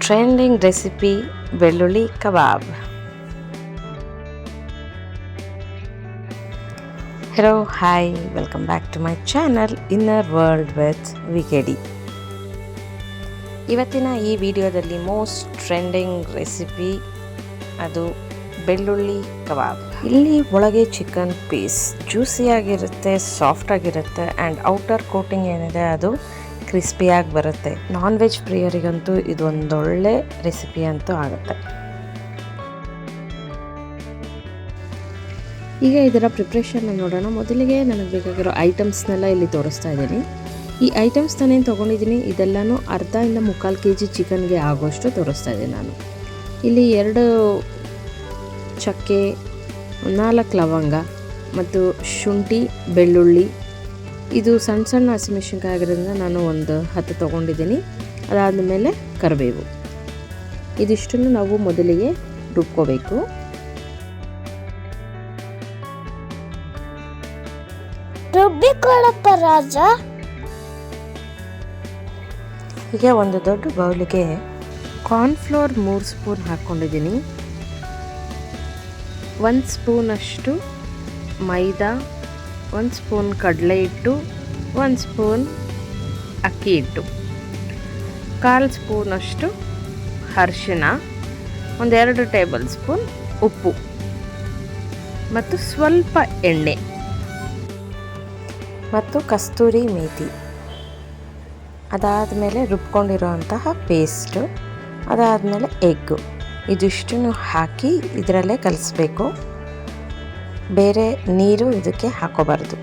Trending recipe ಬೆಳ್ಳುಳ್ಳಿ kebab. Hello hi, welcome back to my channel inner world with VKD. ಇವತ್ತಿನ ಈ ವಿಡಿಯೋದಲ್ಲಿ most trending recipe ಅದು ಬೆಳ್ಳುಳ್ಳಿ ಕಬಾಬ್. ಇಲ್ಲಿ ಒಳಗೆ ಚಿಕನ್ ಪೀಸ್ ಜ್ಯೂಸಿಯಾಗಿರುತ್ತೆ, ಸಾಫ್ಟಾಗಿರುತ್ತೆ ಆ್ಯಂಡ್ ಔಟರ್ ಕೋಟಿಂಗ್ ಏನಿದೆ ಅದು ಕ್ರಿಸ್ಪಿಯಾಗಿ ಬರುತ್ತೆ. ನಾನ್ ವೆಜ್ ಪ್ರಿಯರಿಗಂತೂ ಇದು ಒಂದೊಳ್ಳೆ ರೆಸಿಪಿ ಅಂತೂ ಆಗುತ್ತೆ. ಈಗ ಇದರ ಪ್ರಿಪ್ರೇಷನ್ನ ನೋಡೋಣ. ಮೊದಲಿಗೆ ನನಗೆ ಬೇಕಾಗಿರೋ ಐಟಮ್ಸ್ನೆಲ್ಲ ಇಲ್ಲಿ ತೋರಿಸ್ತಾ ಇದ್ದೀನಿ. ಈ ಐಟಮ್ಸ್ ನಾನೇನು ತೊಗೊಂಡಿದ್ದೀನಿ ಇದೆಲ್ಲನೂ ಅರ್ಧದಿಂದ 3/4 kg ಚಿಕನ್ಗೆ ಆಗೋಷ್ಟು ತೋರಿಸ್ತಾ ಇದ್ದೀನಿ ನಾನು. ಇಲ್ಲಿ 2 ಚಕ್ಕೆ, 4 ಲವಂಗ ಮತ್ತು ಶುಂಠಿ, ಬೆಳ್ಳುಳ್ಳಿ. ಇದು ಸಣ್ಣ ಸಣ್ಣ ಹಸಿಮೆಣಸಿನ್ಕಾಯಿ ಆಗಿರೋದ್ರಿಂದ ನಾನು ಒಂದು 10 ತೊಗೊಂಡಿದ್ದೀನಿ. ಅದಾದ ಮೇಲೆ ಕರಿಬೇವು. ಇದಿಷ್ಟನ್ನು ನಾವು ಮೊದಲಿಗೆ ರುಬ್ಕೋಬೇಕು. ಹೀಗೆ ಒಂದು ದೊಡ್ಡ ಬೌಲಿಗೆ ಕಾರ್ನ್ಫ್ಲೋರ್ 3 ಸ್ಪೂನ್ ಹಾಕ್ಕೊಂಡಿದ್ದೀನಿ. 1 ಸ್ಪೂನಷ್ಟು ಮೈದಾ, 1 ಸ್ಪೂನ್ ಕಡಲೆ ಹಿಟ್ಟು, 1 ಸ್ಪೂನ್ ಅಕ್ಕಿ ಹಿಟ್ಟು, 1/4 ಸ್ಪೂನಷ್ಟು ಅರಿಶಿನ, 2 ಟೇಬಲ್ ಸ್ಪೂನ್ ಉಪ್ಪು ಮತ್ತು ಸ್ವಲ್ಪ ಎಣ್ಣೆ ಮತ್ತು ಕಸ್ತೂರಿ ಮೇಥಿ. ಅದಾದಮೇಲೆ ರುಬ್ಕೊಂಡಿರೋಂತಹ ಪೇಸ್ಟು, ಅದಾದಮೇಲೆ ಎಗ್ಗು. ಇದಿಷ್ಟನ್ನು ಹಾಕಿ ಇದರಲ್ಲೇ ಕಲಿಸ್ಬೇಕು. ಬೇರೆ ನೀರು ಇದಕ್ಕೆ ಹಾಕೋಬಾರ್ದು.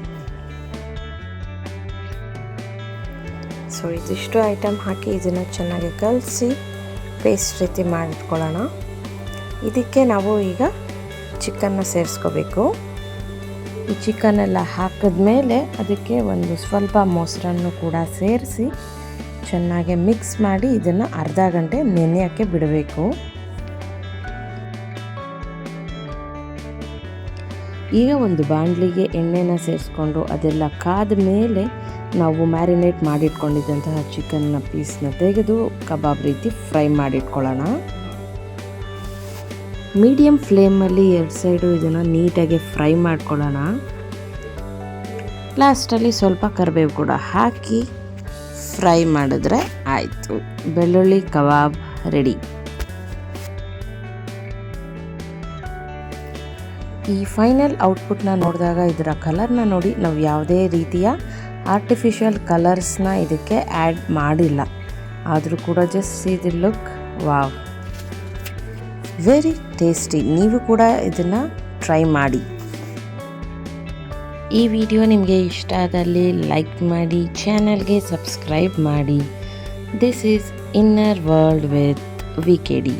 ಸೊ ಇದಿಷ್ಟು ಐಟಮ್ ಹಾಕಿ ಇದನ್ನು ಚೆನ್ನಾಗಿ ಕಲಸಿ ಪೇಸ್ಟ್ ರೀತಿ ಮಾಡಿಟ್ಕೊಳ್ಳೋಣ. ಇದಕ್ಕೆ ನಾವು ಈಗ ಚಿಕನ್ನ ಸೇರಿಸ್ಕೋಬೇಕು. ಈ ಚಿಕನ್ನೆಲ್ಲ ಹಾಕಿದ್ಮೇಲೆ ಅದಕ್ಕೆ ಒಂದು ಸ್ವಲ್ಪ ಮೊಸರನ್ನು ಕೂಡ ಸೇರಿಸಿ ಚೆನ್ನಾಗಿ ಮಿಕ್ಸ್ ಮಾಡಿ ಇದನ್ನು ಅರ್ಧ ಗಂಟೆ ನೆನೆಯೋಕ್ಕೆ ಬಿಡಬೇಕು. ಈಗ ಒಂದು ಬಾಣಲಿಗೆ ಎಣ್ಣೆನ ಸೇರಿಸ್ಕೊಂಡು ಅದೆಲ್ಲ ಕಾದ ಮೇಲೆ ನಾವು ಮ್ಯಾರಿನೇಟ್ ಮಾಡಿಟ್ಕೊಂಡಿದ್ದಂತಹ ಚಿಕನ್ನ ಪೀಸ್ನ ತೆಗೆದು ಕಬಾಬ್ ರೀತಿ ಫ್ರೈ ಮಾಡಿಟ್ಕೊಳ್ಳೋಣ. ಮೀಡಿಯಮ್ ಫ್ಲೇಮಲ್ಲಿ 2 ಸೈಡು ಇದನ್ನು ನೀಟಾಗಿ ಫ್ರೈ ಮಾಡ್ಕೊಳ್ಳೋಣ. ಲಾಸ್ಟಲ್ಲಿ ಸ್ವಲ್ಪ ಕರಿಬೇವು ಕೂಡ ಹಾಕಿ ಫ್ರೈ ಮಾಡಿದ್ರೆ ಆಯಿತು, ಬೆಳ್ಳುಳ್ಳಿ ಕಬಾಬ್ ರೆಡಿ. ಈ ಫೈನಲ್ ಔಟ್ಪುಟ್ನ ನೋಡಿದಾಗ ಇದರ ಕಲರ್ನ ನೋಡಿ, ನಾವು ಯಾವುದೇ ರೀತಿಯ ಆರ್ಟಿಫಿಷಿಯಲ್ ಕಲರ್ಸ್ನ ಇದಕ್ಕೆ ಆ್ಯಡ್ ಮಾಡಿಲ್ಲ. ಆದರೂ ಕೂಡ just see the look, wow, very tasty. ನೀವು ಕೂಡ ಇದನ್ನು ಟ್ರೈ ಮಾಡಿ. ಈ ವಿಡಿಯೋ ನಿಮಗೆ ಇಷ್ಟ ಆದಲ್ಲಿ ಲೈಕ್ ಮಾಡಿ, ಚಾನಲ್ಗೆ ಸಬ್ಸ್ಕ್ರೈಬ್ ಮಾಡಿ. This is inner world with ವಿಕೆಡಿ.